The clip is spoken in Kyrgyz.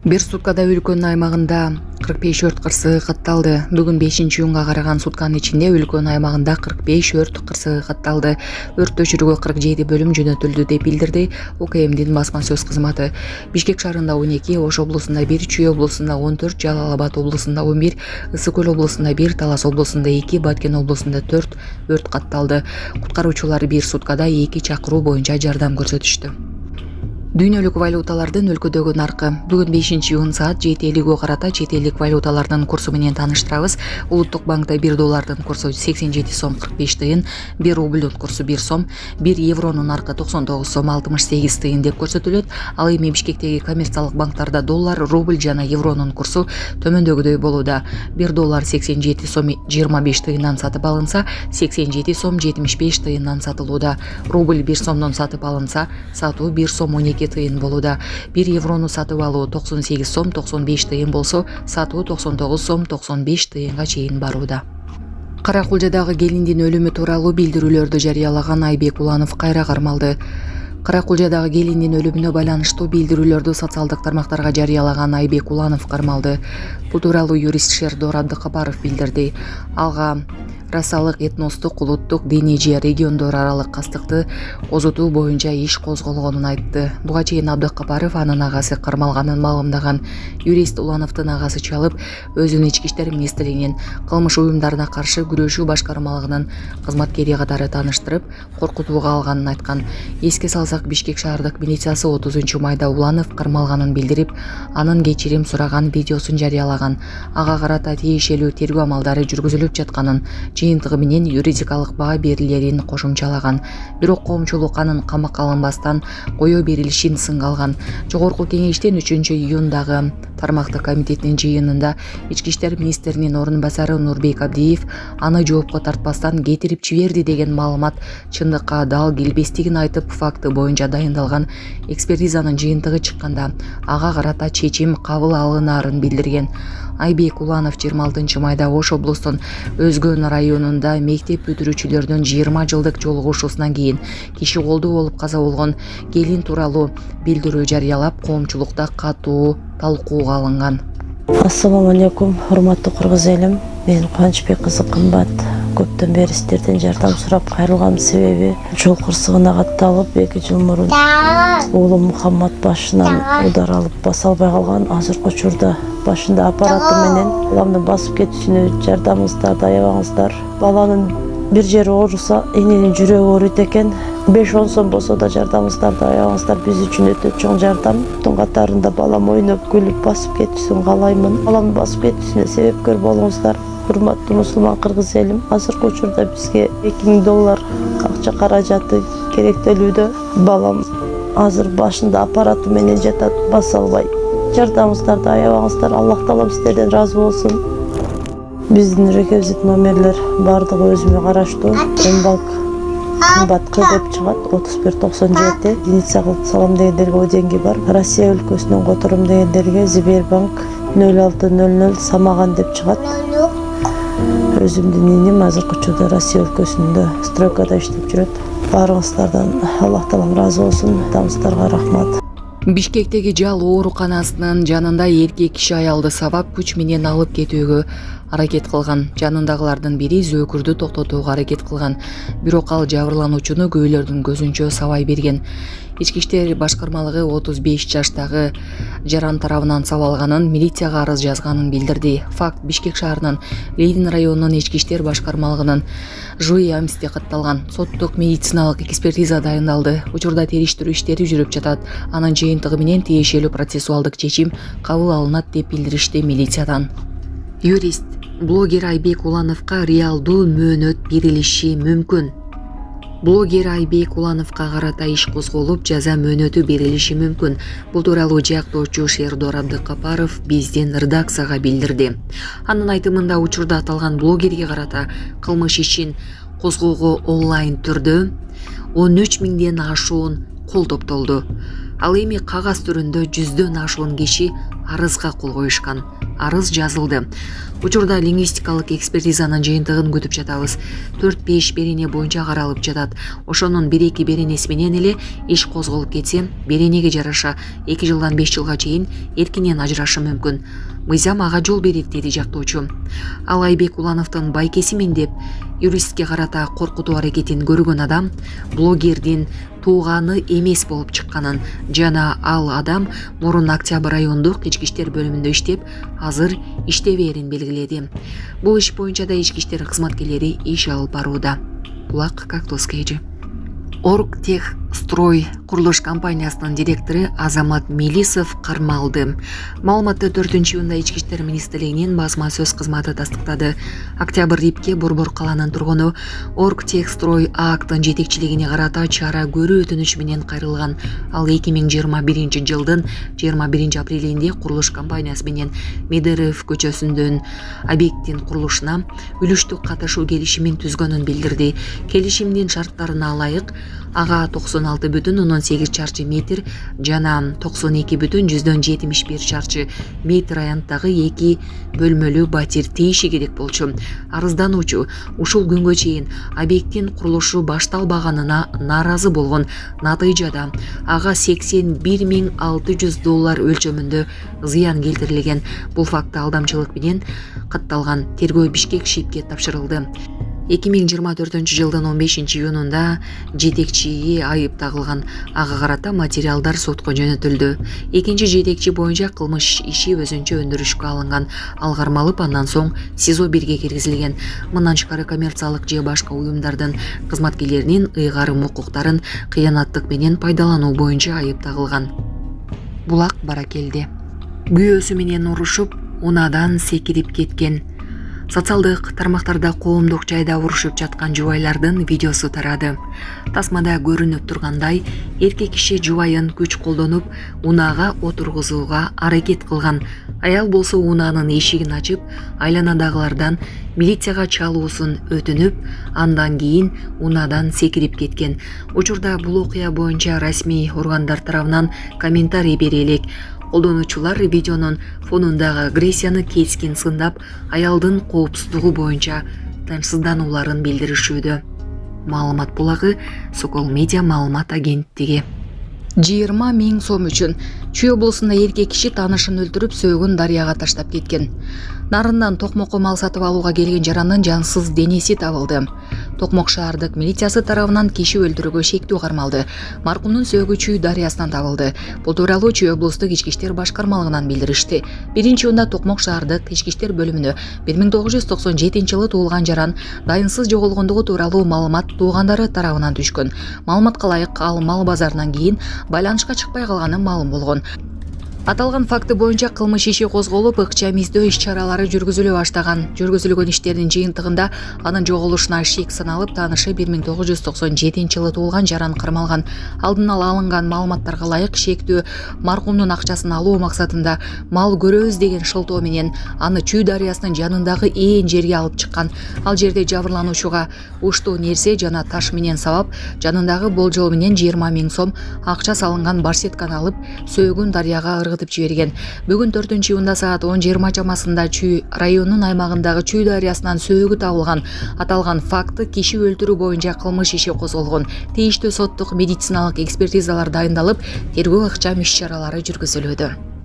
Bir суткада өлкөнүн аймагында 45 өрт кырсыгы катталды. Бүгүн 5-июнга караган сутканын ичинде өлкөнүн аймагында 45 өрт кырсыгы катталды. Өрт өчүрүүгө 47 бөлүм жөнөтүлдү деп билдирди УКМдин басма сөз кызматы. Бишкек шаарында 12, Ош облусунда 1, Чүй облусунда 14, Жалал Абад облусунда 11, Ысык Көл облусунда 1, Талас облусунда 2, Баткен облусунда 4 өрт катталды. Куткаруучулар бир суткада 2 чакыруу боюнча жардам көрсөтүштү. Дүйнөлүк валюталардын өлкөдөгү наркы бүгүн 5-июн саат 7:50 карата чет элдик валюталардын курсу менен тааныштырабыз. Улуттук банкта 1 доллардын курсу 87 сом 45 тыйын, 1 рублдун курсу 1 сом, 1 евронун наркы 99 сом 68 тыйын деп көрсөтүлөт. Ал эми Бишкектеги коммерциялык банктарда доллар, рубль жана евронун курсу төмөндөгүдөй болууда. 1 доллар 87 сом 25 тыйындан сатып алынса, 87 сом 75 тыйындан сатылууда. Рубль 1 сомдон сатып алынса, сатуу 1 сом 12 тыйын болууда. 1 еврону сатып алуу 98 сом 95 тыйын болсо, сатуу 99 сом 95 тыйынга чейин барууда. Каракулжадагы келиндин өлүмү тууралуу билдирүүлөрдү жарыялаган Айбек Уланов кайра кармалды. Каракулжадагы келиндин өлүмүнө байланыштуу билдирүүлөрдү социалдык тармактарга жарыялаган Айбек Уланов кармалды. Бул тууралуу юрист Шердор Абдыкапаров билдирди. Алга расалык, этностук, улуттук, диний же региондор аралык кастыкты козутуу боюнча иш козголгонун айтты. Буга чейин Абдыкапаров анын агасы кармалганын маалымдаган. Юрист Улановдун агасы чалып, өзүн Ички иштер министрлигинин кылмыш уюмдарына каршы күрөшүү башкармалыгынын кызматкери катары тааныштырып, коркутууга алганын айткан. Эске салсак, Бишкек шаардык милициясы 30 майда Уланов кармалганын билдирип, анын кечирим сураган видеосун жарыялаган. Ага карата тиешелүү тергөө амалдары жүргүзүлүп жатканын, жыйынтыгы менен юридикалык баа берилерин кошумчалаган. Бирок коомчулук анын камакка алынбастан кое берилишин сынга алган. Жогорку кеңештин 3-июндагы тармактык комитеттин жыйынында Ички иштер министринин орун басары Нурбек Абдиев аны жоопко тартпастан кетирип жиберди деген маалымат чындыкка дал келбестигин айтып, факты боюнча дайындалган экспертизанын жыйынтыгы чыкканда ага карата чечим кабыл алынаарын билдирген. Айбек Уланов 26-майда Ош облустун Өзгөн районунда мектеп бүтүрүүчүлөрдүн 20 жылдык жолугушуусунан кийин киши колдуу болуп каза болгон келин тууралуу билдирүү жарыялап, коомчулукта катуу талкууга алынган. Ассаламу алейкум, урматтуу кыргыз элим. Мен Кубанычбек кызы Кымбат. Көптөн бери сиздерден жардам сурап кайрылган себеби жол кырсыгына катталып 2 жыл мурун уулум Мухаммад башынан удар алып баса албай калган. Азыркы учурда башында аппараты менен баламдын басып кетишине жардамыңыздарды аябаңыздар. Баланын бир жери ооруса, эненин жүрөгү ооруйт экен. 5-10 сом болсо да жардамыңыздарды аябаңыздар. Биз үчүн өтө чоң жардам. Тун катарында балам ойноп күлүп басып кетишин каалаймын. Баламдын басып кетишине себепкер болуңуздар. Урматтуу мусулман кыргыз элим, азыркы учурда бизге 2000 доллар акча каражаты керектелүүдө. Балам азыр башында аппараты менен жатат, баса албай. Жардамыңыздарды аябаңыздар. Аллах таалам сиздерден разы болсун. Биздин реквизит номерлер бардыгы өзүмө караштуу. Эмбанк Кымбатка деп чыгат 3197. Единица кылып салам дегендерге деньги бар. Россия өлкөсүнөн которум дегендерге Сбербанк 0600 Самаган деп чыгат. Өзүмдүн иним азыркы учурда Россия өлкөсүндө стройкада иштеп жүрөт. Баарыңыздардан Аллах таалам разы болсун. Тамыздарга рахмат. Бишкектеги жал ооруканасынын жанында эркек киши аялды сабап күч менен алып кетүүгө аракет кылган. Жанындагылардын бири зөөкүрдү токтотууга аракет кылган. Бирок ал жабырлануучуну көбөлөрдүн көзүнчө сабай берген. Ички иштер башкармалыгы 35 жаштагы жаран тарабынан сабалганын, милицияга арыз жазганын билдирди. Факт Бишкек шаарынын Лейдин районунун ички иштер башкармалыгынын ЖУИАМСте катталган. Соттук медициналык экспертиза дайындалды. Учурда териштирүү иштери жүрүп жатат. Анын жыйынтыгы менен тиешелүү процессуалдык чечим кабыл алынат деп билдиришти милициядан. Юрист блогер Айбек Улановго реалдуу мөөнөт берилиши мүмкүн. Блогер Айбек Улановго карата иш козголуп, жаза мөөнөтү берилиши мүмкүн. Бул тууралуу жактоочу Шердор Абдыкапаров биздин редакцияга билдирди. Анын айтымында учурда аталган блогерге карата кылмыш ишин козгоого онлайн түрдө 13 миңден ашуун кол топтолду. Ал эми кагаз түрүндө 100дөн ашуун киши арызга кол коюшкан. арыз жазылды. Учурда лингвистикалык экспертизанын жыйынтыгын күтүп жатабыз. 4-5 берене боюнча каралып жатат. Ошонун 1-2 беренеси менен эле иш козголуп кетсе, беренеге жараша 2 жылдан 5 жылга чейин эркинен ажырашы мүмкүн. Мыйзам ага жол берет, деди жактоочу. Ал Айбек Улановдун байкесимин деп юристке карата коркутуу аракетин көргөн адам блогердин тууганы эмес болуп чыкканын жана ал адам мурун Октябрь райондук ички иштер бөлүмүндө иштеп, азыр иштебээрин белгиледи. Бул иш боюнча да ички иштер кызматкерлери иш алып барууда. Булак Кактус KG. Оргтехстрой курулуш компаниясынын директору Азамат Мелисов кармалды. Маалыматты 4-июнда ички иштер министрлигинин басма сөз кызматы тастыктады. Октябрь Рипке Борбор калаанын тургуну Оргтехстрой ААКтын жетекчилигине карата чара көрүү өтүнүч менен кайрылган. Ал 2021 жылдын 21 апрелинде курулуш компаниясы менен Медерев көчөсүндөн объекттин курулушуна үлүштүк катышуу келишимин түзгөнүн билдирди. Келишимдин шарттарына ылайык ага 96,8 чарчы метр жана 92,71 чарчы метр аянттагы 2 бөлмөлүү батир тийиши керек болчу. Арыздануучу ушул күнгө чейин объекттин курулушу башталбаганына нааразы болгон. Натыйжада ага $81,600 өлчөмүндө зыян келтирилген. Бул факты алдамчылык менен катталган. Тергөө Бишкек ШИПке тапшырылды. 2024 жылдын 15 июнунда жетекчиге айып тагылган. Ага карата материалдар сотко жөнөтүлдү. Экинчи жетекчи боюнча кылмыш иши өзүнчө өндүрүшкө алынган. Ал кармалып, андан соң СИЗО 1ге киргизилген. Мындан тышкары коммерциялык же башка уюмдардын кызматкерлеринин ыйгарым укуктарын кыянаттык менен пайдалануу боюнча айып тагылган. Булак Баракелде. Күйөөсү менен урушуп, унаадан секирип кеткен. Социалдык тармактарда коомдук жайда урушуп жаткан жубайлардын видеосу тарады. Тасмада көрүнүп тургандай, эркек киши жубайын күч колдонуп, унаага отургузууга аракет кылган. Аял болсо унаанын эшигин ачып, айланадагылардан милицияга чалуусун өтүнүп, андан кийин унаадан секирип кеткен. Учурда бул окуя боюнча расмий органдар тарабынан комментарий бере элек. Колдонуучулар видеонун фонундагы агрессияны кескин сындап, аялдын коопсуздугу боюнча тынчсызданууларын билдиришүүдө. Маалымат булагы Сокол Медиа маалымат агенттиги. 20 000 сом үчүн Чүй облусунда эркек киши таанышын өлтүрүп, сөөгүн дарыяга таштап кеткен. Нарындан Токмокко мал сатып алууга келген жарандын жансыз денеси табылды. Токмок шаардык милициясы тарабынан киши өлтүрүүгө шектүү кармалды. Маркумдун сөөгү Чүй дарыясынан табылды. Бул тууралуу Чүй облустук ички иштер башкармалыгынан билдиришти. 1-июнда Токмок шаардык ички иштер бөлүмүнө 1997-жылы туулган жаран дайынсыз жоголгондугу тууралуу маалымат туугандары тарабынан түшкөн. Маалыматка ылайык, ал мал базарынан кийин байланышка чыкпай калганы маалым болгон. Аталган факты боюнча кылмыш иши козголуп, ыкчам издөө иш-чаралары жүргүзүлө баштаган. Жүргүзүлгөн иштердин жыйынтыгында анын жоголушуна шек саналып, таанышы 1997-жылы туулган жаран кармалган. Алдын ала алынган маалыматтарга ылайык, шектүү маркумдун акчасын алуу максатында мал көрөбүз деген шылтоо менен аны Чүй дарыясынын жанындагы ээн жерге алып чыккан. Ал жерде жабырлануучуга уштуу нерсе жана таш менен сабап, жанындагы болжол менен 20 000 сом акча салынган барсетканы алып, сөөгүн дарыяга ыргытып жиберген. Бүгүн 4-июнда саат 10:20 чамасында Чүй районунун аймагындагы Чүй дарыясынан сөөгү табылган. Аталган факты киши өлтүрүү боюнча кылмыш иши козголгон. Тийиштүү соттук медициналык экспертизалар дайындалып, тергөө ыкчам иш-чаралары жүргүзүлүүдө.